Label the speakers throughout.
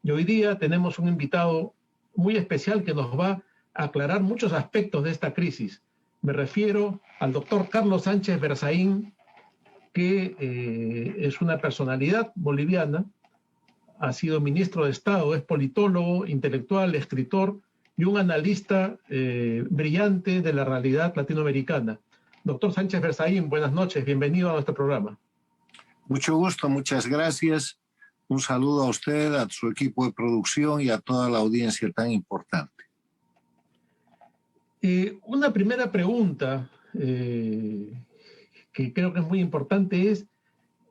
Speaker 1: Y hoy día tenemos un invitado muy especial que nos va a aclarar muchos aspectos de esta crisis. Me refiero al doctor Carlos Sánchez Berzaín, que es una personalidad boliviana, ha sido ministro de Estado, es politólogo, intelectual, escritor y un analista brillante de la realidad latinoamericana. Doctor Sánchez Berzaín, buenas noches, bienvenido a nuestro programa.
Speaker 2: Mucho gusto, muchas gracias. Un saludo a usted, a su equipo de producción y a toda la audiencia tan importante.
Speaker 1: Una primera pregunta que creo que es muy importante es,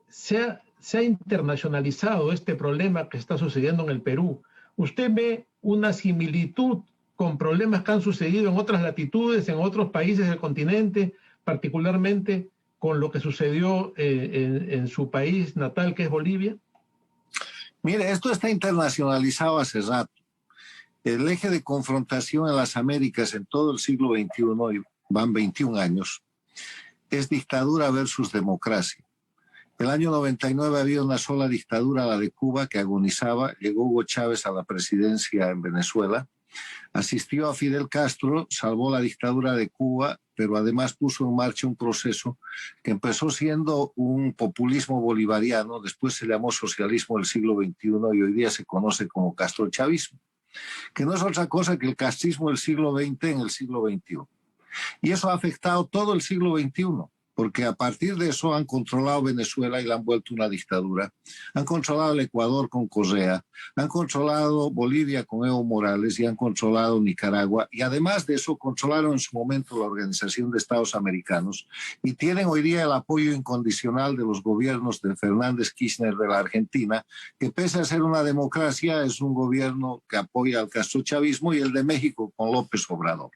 Speaker 1: ¿se ha internacionalizado este problema que está sucediendo en el Perú? ¿Usted ve una similitud con problemas que han sucedido en otras latitudes, en otros países del continente, particularmente con lo que sucedió en su país natal, que es Bolivia?
Speaker 2: Mire, esto está internacionalizado hace rato. El eje de confrontación en las Américas en todo el siglo XXI, y van 21 años, es dictadura versus democracia. El año 99 había una sola dictadura, la de Cuba, que agonizaba. Llegó Hugo Chávez a la presidencia en Venezuela. Asistió a Fidel Castro, salvó la dictadura de Cuba, pero además puso en marcha un proceso que empezó siendo un populismo bolivariano, después se llamó socialismo del siglo XXI y hoy día se conoce como castrochavismo, que no es otra cosa que el castrismo del siglo XX en el siglo XXI. Y eso ha afectado todo el siglo XXI, porque a partir de eso han controlado Venezuela y la han vuelto una dictadura, han controlado el Ecuador con Correa, han controlado Bolivia con Evo Morales y han controlado Nicaragua, y además de eso controlaron en su momento la Organización de Estados Americanos y tienen hoy día el apoyo incondicional de los gobiernos de Fernández Kirchner de la Argentina, que pese a ser una democracia es un gobierno que apoya al castrochavismo, y el de México con López Obrador.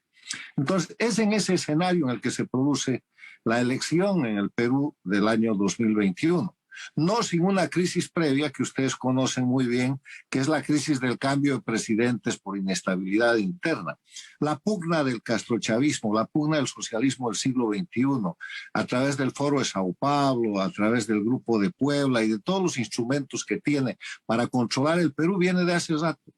Speaker 2: Entonces es en ese escenario en el que se produce la elección en el Perú del año 2021. No sin una crisis previa que ustedes conocen muy bien, que es la crisis del cambio de presidentes por inestabilidad interna. La pugna del castrochavismo, la pugna del socialismo del siglo XXI, a través del Foro de Sao Paulo, a través del Grupo de Puebla y de todos los instrumentos que tiene para controlar el Perú, viene de hace rato.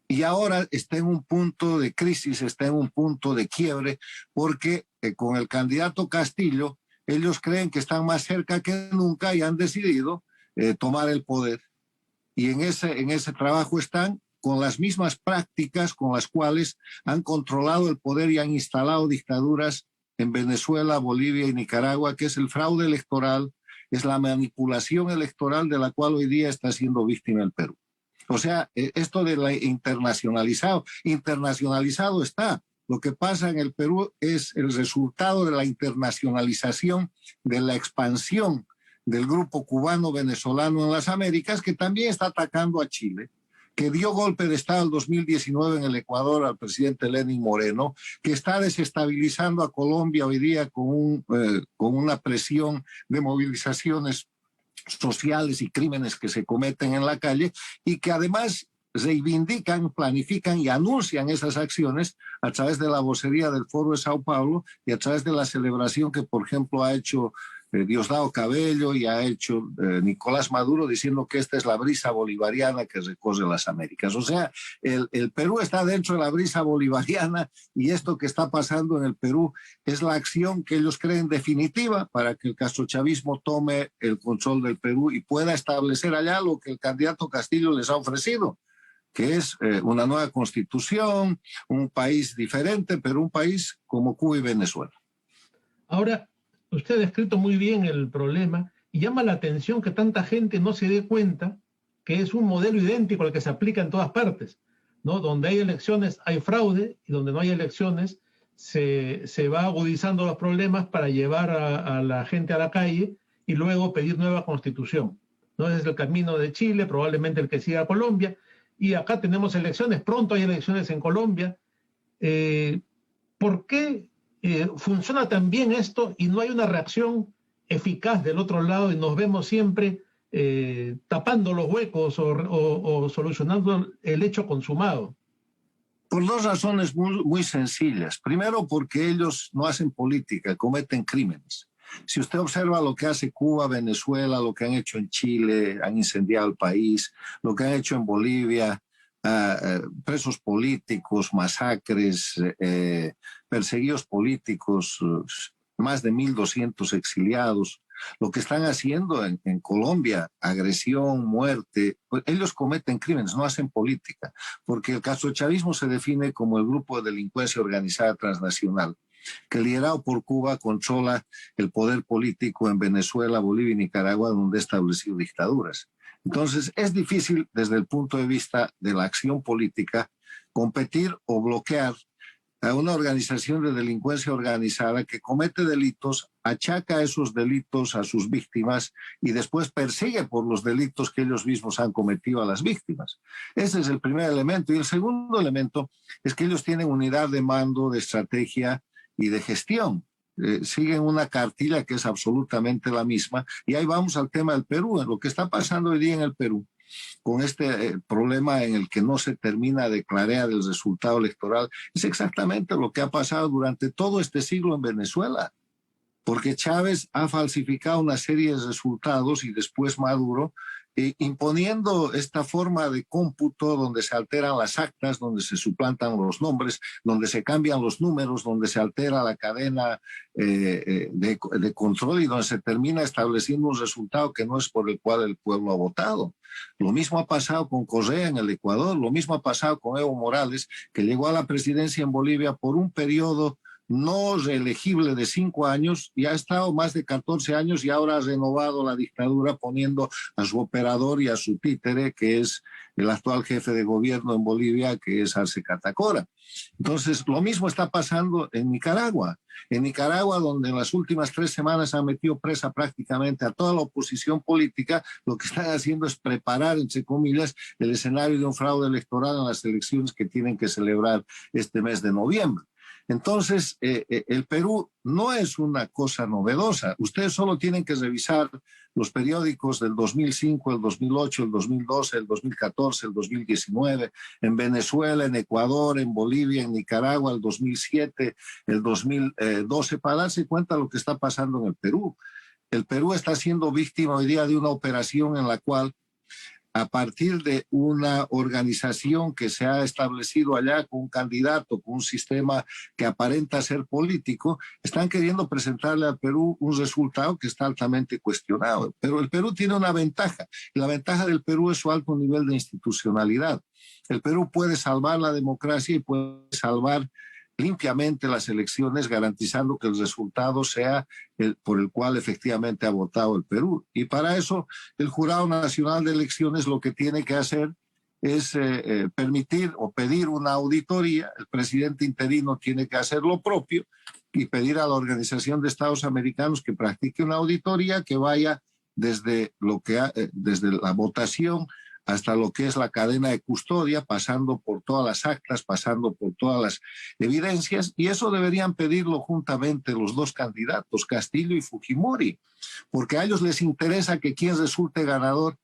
Speaker 2: Y ahora está en un punto de crisis, está en un punto de quiebre, porque con el candidato Castillo, ellos creen que están más cerca que nunca y han decidido tomar el poder. Y en ese trabajo están con las mismas prácticas con las cuales han controlado el poder y han instalado dictaduras en Venezuela, Bolivia y Nicaragua, que es el fraude electoral, es la manipulación electoral de la cual hoy día está siendo víctima el Perú. O sea, esto de la internacionalizado está. Lo que pasa en el Perú es el resultado de la internacionalización, de la expansión del grupo cubano-venezolano en las Américas, que también está atacando a Chile, que dio golpe de Estado en 2019 en el Ecuador al presidente Lenín Moreno, que está desestabilizando a Colombia hoy día con una presión de movilizaciones sociales y crímenes que se cometen en la calle, y que además reivindican, planifican y anuncian esas acciones a través de la vocería del Foro de Sao Paulo y a través de la celebración que, por ejemplo, ha hecho Diosdado Cabello y ha hecho Nicolás Maduro, diciendo que esta es la brisa bolivariana que recorre las Américas. O sea, el Perú está dentro de la brisa bolivariana, y esto que está pasando en el Perú es la acción que ellos creen definitiva para que el castrochavismo tome el control del Perú y pueda establecer allá lo que el candidato Castillo les ha ofrecido, que es una nueva constitución, un país diferente, pero un país como Cuba y Venezuela.
Speaker 1: Ahora, usted ha descrito muy bien el problema y llama la atención que tanta gente no se dé cuenta que es un modelo idéntico al que se aplica en todas partes, ¿no? Donde hay elecciones hay fraude, y donde no hay elecciones se va agudizando los problemas para llevar a la gente a la calle y luego pedir nueva constitución, ¿no? Es el camino de Chile, probablemente el que siga Colombia, y acá tenemos elecciones, pronto hay elecciones en Colombia. ¿Por qué funciona tan bien esto y no hay una reacción eficaz del otro lado y nos vemos siempre tapando los huecos o solucionando el hecho consumado?
Speaker 2: Por dos razones muy sencillas. Primero, porque ellos no hacen política, cometen crímenes. Si usted observa lo que hace Cuba, Venezuela, lo que han hecho en Chile, han incendiado el país, lo que han hecho en Bolivia, presos políticos, masacres, perseguidos políticos, más de 1.200 exiliados. Lo que están haciendo en Colombia, agresión, muerte, pues ellos cometen crímenes, no hacen política, porque el castrochavismo se define como el grupo de delincuencia organizada transnacional, que liderado por Cuba controla el poder político en Venezuela, Bolivia y Nicaragua, donde ha establecido dictaduras. Entonces, es difícil desde el punto de vista de la acción política competir o bloquear a una organización de delincuencia organizada que comete delitos, achaca esos delitos a sus víctimas y después persigue por los delitos que ellos mismos han cometido a las víctimas. Ese es el primer elemento. Y el segundo elemento es que ellos tienen unidad de mando, de estrategia y de gestión. Siguen una cartilla que es absolutamente la misma. Y ahí vamos al tema del Perú, en lo que está pasando hoy día en el Perú, con este problema en el que no se termina de clarear el resultado electoral, es exactamente lo que ha pasado durante todo este siglo en Venezuela, porque Chávez ha falsificado una serie de resultados y después Maduro, imponiendo esta forma de cómputo donde se alteran las actas, donde se suplantan los nombres, donde se cambian los números, donde se altera la cadena de control y donde se termina estableciendo un resultado que no es por el cual el pueblo ha votado. Lo mismo ha pasado con Correa en el Ecuador, lo mismo ha pasado con Evo Morales, que llegó a la presidencia en Bolivia por un periodo no reelegible de 5 años y ha estado más de 14 años y ahora ha renovado la dictadura poniendo a su operador y a su títere, que es el actual jefe de gobierno en Bolivia, que es Arce Catacora. Entonces, lo mismo está pasando en Nicaragua. En Nicaragua, donde en las últimas 3 semanas han metido presa prácticamente a toda la oposición política, lo que están haciendo es preparar, entre comillas, el escenario de un fraude electoral en las elecciones que tienen que celebrar este mes de noviembre. Entonces, el Perú no es una cosa novedosa. Ustedes solo tienen que revisar los periódicos del 2005, el 2008, el 2012, el 2014, el 2019, en Venezuela, en Ecuador, en Bolivia, en Nicaragua, el 2007, el 2012, para darse cuenta de lo que está pasando en el Perú. El Perú está siendo víctima hoy día de una operación en la cual, a partir de una organización que se ha establecido allá con un candidato, con un sistema que aparenta ser político, están queriendo presentarle al Perú un resultado que está altamente cuestionado. Pero el Perú tiene una ventaja, y la ventaja del Perú es su alto nivel de institucionalidad. El Perú puede salvar la democracia y puede salvar limpiamente las elecciones, garantizando que el resultado sea el por el cual efectivamente ha votado el Perú. Y para eso el Jurado Nacional de Elecciones lo que tiene que hacer es permitir o pedir una auditoría. El presidente interino tiene que hacer lo propio y pedir a la Organización de Estados Americanos que practique una auditoría que vaya desde desde la votación hasta lo que es la cadena de custodia, pasando por todas las actas, pasando por todas las evidencias, y eso deberían pedirlo juntamente los dos candidatos, Castillo y Fujimori, porque a ellos les interesa que quien resulte ganador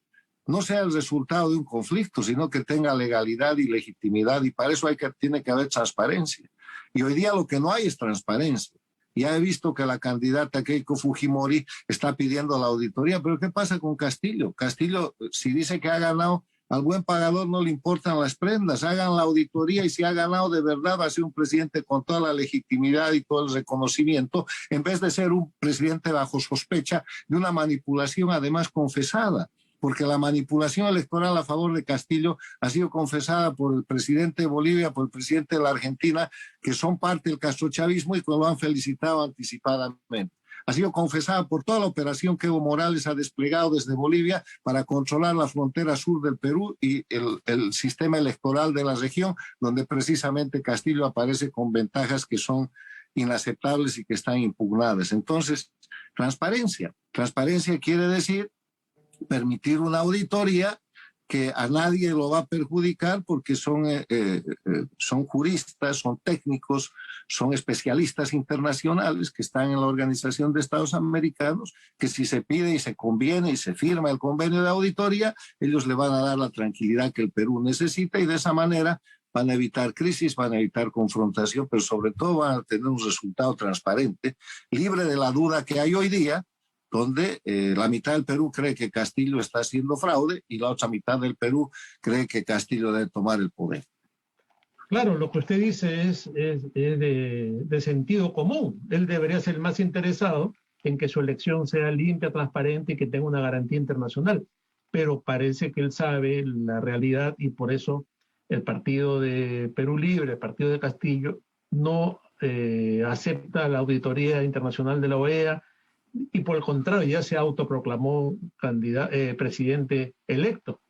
Speaker 2: no sea el resultado de un conflicto, sino que tenga legalidad y legitimidad, y para eso tiene que haber transparencia. Y hoy día lo que no hay es transparencia. Ya he visto que la candidata Keiko Fujimori está pidiendo la auditoría, pero ¿qué pasa con Castillo? Castillo, si dice que ha ganado, al buen pagador no le importan las prendas, hagan la auditoría y si ha ganado de verdad va a ser un presidente con toda la legitimidad y todo el reconocimiento, en vez de ser un presidente bajo sospecha de una manipulación además confesada, porque la manipulación electoral a favor de Castillo ha sido confesada por el presidente de Bolivia, por el presidente de la Argentina, que son parte del castrochavismo y que lo han felicitado anticipadamente. Ha sido confesada por toda la operación que Evo Morales ha desplegado desde Bolivia para controlar la frontera sur del Perú y el sistema electoral de la región, donde precisamente Castillo aparece con ventajas que son inaceptables y que están impugnadas. Entonces, transparencia. Transparencia quiere decir permitir una auditoría que a nadie lo va a perjudicar porque son juristas, son técnicos, son especialistas internacionales que están en la Organización de Estados Americanos, que si se pide y se conviene y se firma el convenio de auditoría, ellos le van a dar la tranquilidad que el Perú necesita y de esa manera van a evitar crisis, van a evitar confrontación, pero sobre todo van a tener un resultado transparente, libre de la duda que hay hoy día, donde la mitad del Perú cree que Castillo está haciendo fraude y la otra mitad del Perú cree que Castillo debe tomar el poder.
Speaker 1: Claro, lo que usted dice es de sentido común. Él debería ser el más interesado en que su elección sea limpia, transparente y que tenga una garantía internacional. Pero parece que él sabe la realidad y por eso el partido de Perú Libre, el partido de Castillo, no acepta la auditoría internacional de la OEA y por el contrario ya se autoproclamó presidente electo,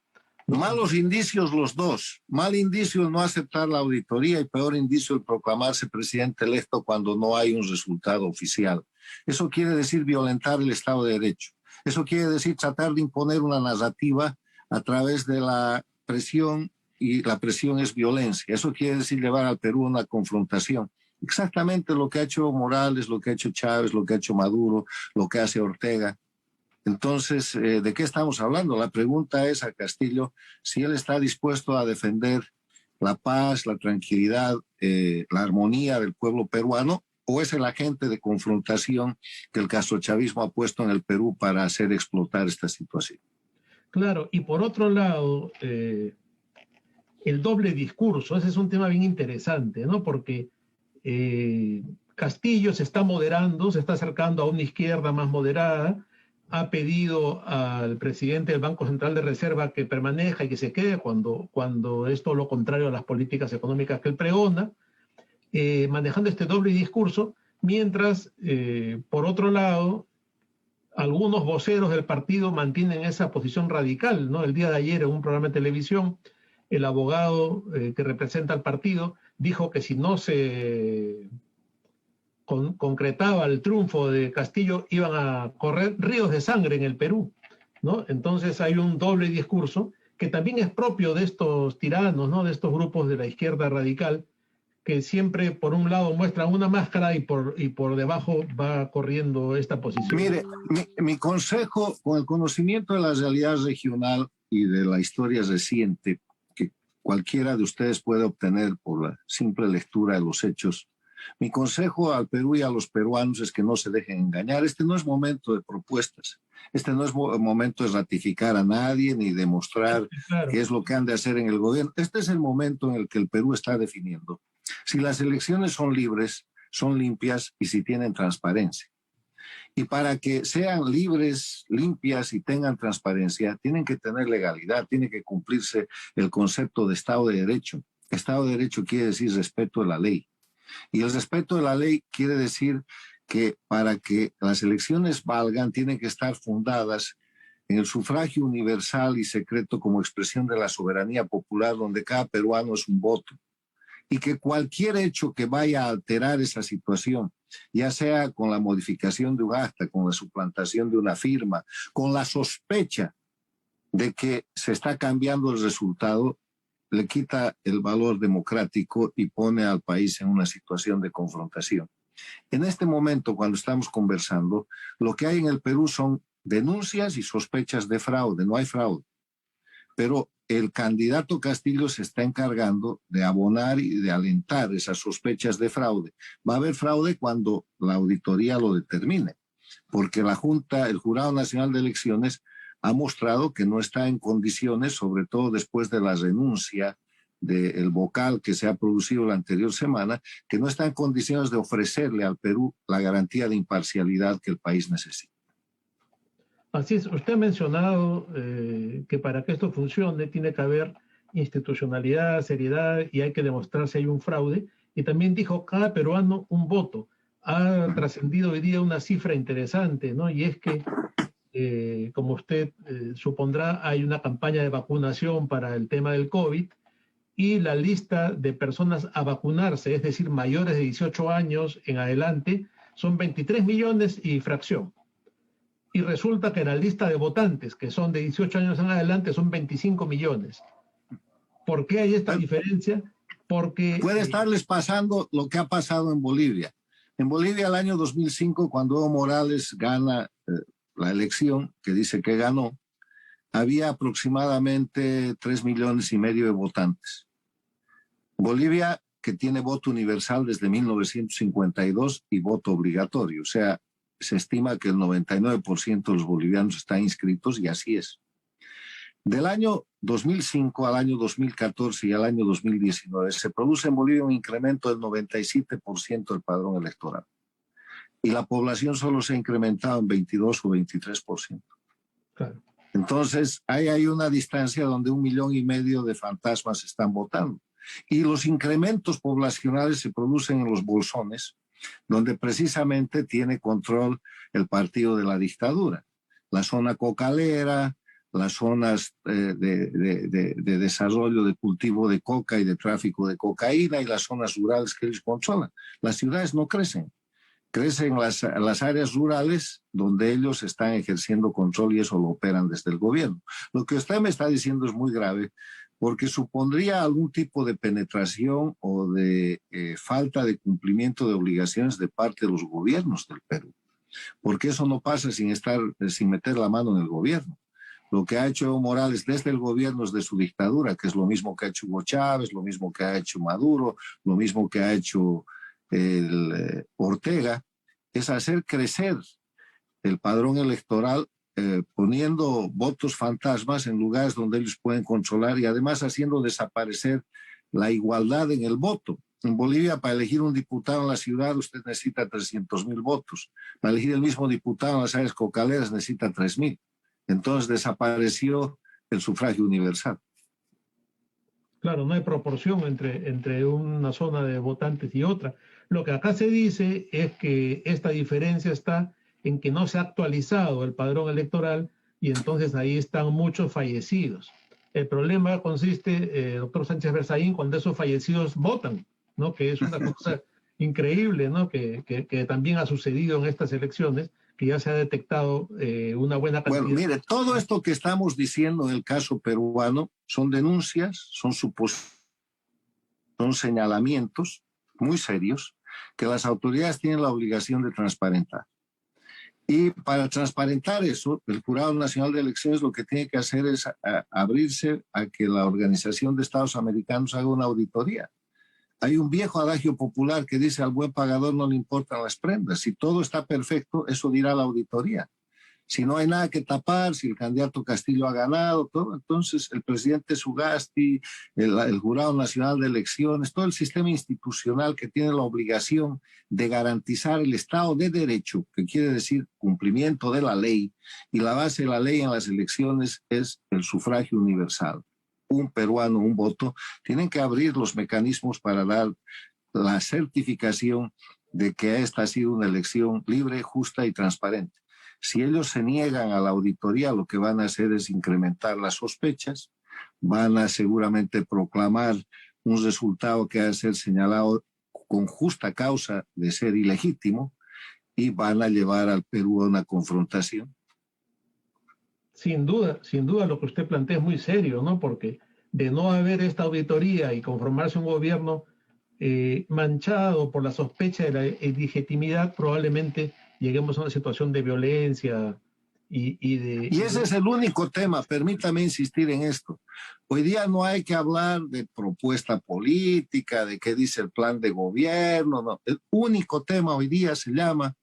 Speaker 1: ¿no?
Speaker 2: Malos indicios los dos. Mal indicio el no aceptar la auditoría y peor indicio el proclamarse presidente electo cuando no hay un resultado oficial. Eso quiere decir violentar el Estado de Derecho. Eso quiere decir tratar de imponer una narrativa a través de la presión, y la presión es violencia. Eso quiere decir llevar al Perú a una confrontación. Exactamente lo que ha hecho Morales, lo que ha hecho Chávez, lo que ha hecho Maduro, lo que hace Ortega. Entonces, ¿de qué estamos hablando? La pregunta es a Castillo si él está dispuesto a defender la paz, la tranquilidad, la armonía del pueblo peruano, o es el agente de confrontación que el castrochavismo ha puesto en el Perú para hacer explotar esta situación.
Speaker 1: Claro, y por otro lado, el doble discurso, ese es un tema bien interesante, ¿no? Porque Castillo se está moderando, se está acercando a una izquierda más moderada, ha pedido al presidente del Banco Central de Reserva que permanezca y que se quede cuando es todo lo contrario a las políticas económicas que él pregona, manejando este doble discurso, mientras, por otro lado, algunos voceros del partido mantienen esa posición radical, ¿no? El día de ayer en un programa de televisión, el abogado que representa al partido dijo que si no se concretaba el triunfo de Castillo, iban a correr ríos de sangre en el Perú, ¿no? Entonces hay un doble discurso que también es propio de estos tiranos, ¿no? De estos grupos de la izquierda radical, que siempre por un lado muestran una máscara y por debajo va corriendo esta posición.
Speaker 2: Mire, mi consejo, con el conocimiento de la realidad regional y de la historia reciente, que cualquiera de ustedes puede obtener por la simple lectura de los hechos, mi consejo al Perú y a los peruanos es que no se dejen engañar. Este no es momento de propuestas. Este no es momento de ratificar a nadie ni demostrar
Speaker 1: Claro.
Speaker 2: qué es lo que han de hacer en el gobierno. Este es el momento en el que el Perú está definiendo si las elecciones son libres, son limpias y si tienen transparencia. Y para que sean libres, limpias y tengan transparencia, tienen que tener legalidad, tiene que cumplirse el concepto de Estado de Derecho. Estado de Derecho quiere decir respeto de la ley. Y el respeto de la ley quiere decir que para que las elecciones valgan, tienen que estar fundadas en el sufragio universal y secreto como expresión de la soberanía popular, donde cada peruano es un voto. Y que cualquier hecho que vaya a alterar esa situación, ya sea con la modificación de un acta, con la suplantación de una firma, con la sospecha de que se está cambiando el resultado, le quita el valor democrático y pone al país en una situación de confrontación. En este momento, cuando estamos conversando, lo que hay en el Perú son denuncias y sospechas de fraude, no hay fraude. Pero el candidato Castillo se está encargando de abonar y de alentar esas sospechas de fraude. Va a haber fraude cuando la auditoría lo determine, porque la Junta, el Jurado Nacional de Elecciones, ha mostrado que no está en condiciones, sobre todo después de la renuncia del vocal que se ha producido la anterior semana, que no está en condiciones de ofrecerle al Perú la garantía de imparcialidad que el país necesita.
Speaker 1: Así es, usted ha mencionado que para que esto funcione tiene que haber institucionalidad, seriedad y hay que demostrar si hay un fraude. Y también dijo, cada peruano un voto. Ha trascendido hoy día una cifra interesante, ¿no? Y es que, como usted supondrá, hay una campaña de vacunación para el tema del COVID y la lista de personas a vacunarse, es decir, mayores de 18 años en adelante, son 23 millones y fracción. Y resulta que en la lista de votantes, que son de 18 años en adelante, son 25 millones. ¿Por qué hay esta diferencia? Porque...
Speaker 2: Puede estarles pasando lo que ha pasado en Bolivia. En Bolivia, el año 2005, cuando Evo Morales gana la elección, que dice que ganó, había aproximadamente 3,5 millones de votantes. Bolivia, que tiene voto universal desde 1952 y voto obligatorio. O sea, se estima que el 99% de los bolivianos están inscritos y así es. Del año 2005 al año 2014 y al año 2019 se produce en Bolivia un incremento del 97% del padrón electoral. Y la población solo se ha incrementado en 22 o 23%.
Speaker 1: Claro.
Speaker 2: Entonces, hay una distancia donde 1,5 millones de fantasmas están votando. Y los incrementos poblacionales se producen en los bolsones, donde precisamente tiene control el partido de la dictadura. La zona cocalera, las zonas de desarrollo de cultivo de coca y de tráfico de cocaína y las zonas rurales que ellos controlan. Las ciudades no crecen. Crecen las áreas rurales donde ellos están ejerciendo control y eso lo operan desde el gobierno. Lo que usted me está diciendo es muy grave porque supondría algún tipo de penetración o de falta de cumplimiento de obligaciones de parte de los gobiernos del Perú. Porque eso no pasa sin meter la mano en el gobierno. Lo que ha hecho Evo Morales desde el gobierno es de su dictadura, que es lo mismo que ha hecho Hugo Chávez, lo mismo que ha hecho Maduro, lo mismo que ha hecho Ortega, es hacer crecer el padrón electoral poniendo votos fantasmas en lugares donde ellos pueden controlar y además haciendo desaparecer la igualdad en el voto. En Bolivia, para elegir un diputado en la ciudad, usted necesita 300,000 votos. Para elegir el mismo diputado en las áreas cocaleras, necesita 3,000. Entonces desapareció el sufragio universal.
Speaker 1: Claro, no hay proporción entre una zona de votantes y otra. Lo que acá se dice es que esta diferencia está en que no se ha actualizado el padrón electoral y entonces ahí están muchos fallecidos. El problema consiste, doctor Sánchez Berzaín, cuando esos fallecidos votan, ¿no? Que es una cosa increíble, ¿no? Que también ha sucedido en estas elecciones, que ya se ha detectado una buena cantidad.
Speaker 2: Bueno, mire, todo esto que estamos diciendo en el caso peruano son denuncias, son señalamientos muy serios que las autoridades tienen la obligación de transparentar. Y para transparentar eso, el Jurado Nacional de Elecciones lo que tiene que hacer es abrirse a que la Organización de Estados Americanos haga una auditoría. Hay un viejo adagio popular que dice al buen pagador no le importan las prendas. Si todo está perfecto, eso dirá la auditoría. Si no hay nada que tapar, si el candidato Castillo ha ganado, todo, entonces el presidente Sugasti, el Jurado Nacional de Elecciones, todo el sistema institucional que tiene la obligación de garantizar el Estado de Derecho, que quiere decir cumplimiento de la ley, y la base de la ley en las elecciones es el sufragio universal. Un peruano, un voto, tienen que abrir los mecanismos para dar la certificación de que esta ha sido una elección libre, justa y transparente. Si ellos se niegan a la auditoría, lo que van a hacer es incrementar las sospechas, van a seguramente proclamar un resultado que ha de ser señalado con justa causa de ser ilegítimo y van a llevar al Perú a una confrontación.
Speaker 1: Sin duda lo que usted plantea es muy serio, ¿no? Porque de no haber esta auditoría y conformarse un gobierno manchado por la sospecha de la ilegitimidad, probablemente lleguemos a una situación de violencia
Speaker 2: y ese es el único tema, permítame insistir en esto. Hoy día no hay que hablar de propuesta política, de qué dice el plan de gobierno, no. El único tema hoy día se llama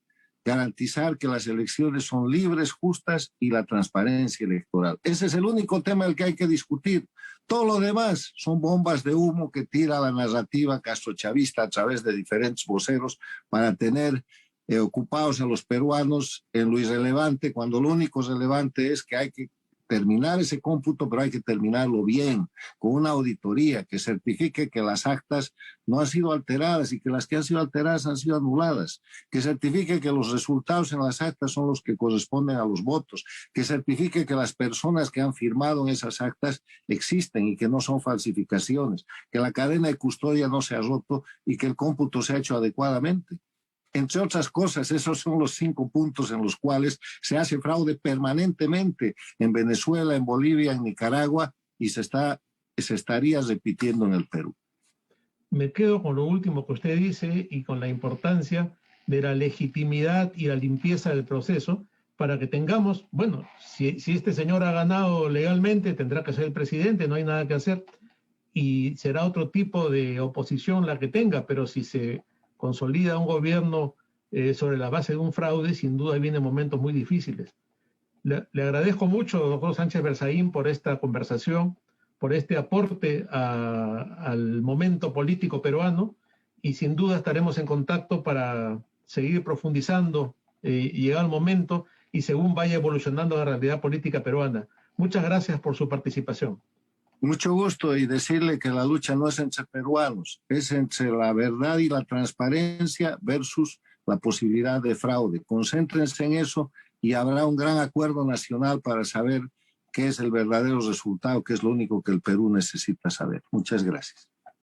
Speaker 2: garantizar que las elecciones son libres, justas y la transparencia electoral. Ese es el único tema del que hay que discutir. Todo lo demás son bombas de humo que tira la narrativa castrochavista a través de diferentes voceros para tener ocupados a los peruanos en lo irrelevante, cuando lo único relevante es que hay que terminar ese cómputo, pero hay que terminarlo bien, con una auditoría que certifique que las actas no han sido alteradas y que las que han sido alteradas han sido anuladas, que certifique que los resultados en las actas son los que corresponden a los votos, que certifique que las personas que han firmado en esas actas existen y que no son falsificaciones, que la cadena de custodia no se ha roto y que el cómputo se ha hecho adecuadamente. Entre otras cosas, esos son los 5 puntos en los cuales se hace fraude permanentemente en Venezuela, en Bolivia, en Nicaragua y se estaría repitiendo en el Perú.
Speaker 1: Me quedo con lo último que usted dice y con la importancia de la legitimidad y la limpieza del proceso para que tengamos, bueno, si este señor ha ganado legalmente, tendrá que ser el presidente, no hay nada que hacer. y será otro tipo de oposición la que tenga, pero si se consolida un gobierno sobre la base de un fraude, sin duda vienen momentos muy difíciles. Le agradezco mucho, doctor Sánchez Berzaín, por esta conversación, por este aporte al momento político peruano, y sin duda estaremos en contacto para seguir profundizando y llegar al momento y según vaya evolucionando la realidad política peruana. Muchas gracias por su participación.
Speaker 2: Mucho gusto, y decirle que la lucha no es entre peruanos, es entre la verdad y la transparencia versus la posibilidad de fraude. Concéntrense en eso y habrá un gran acuerdo nacional para saber qué es el verdadero resultado, que es lo único que el Perú necesita saber. Muchas gracias.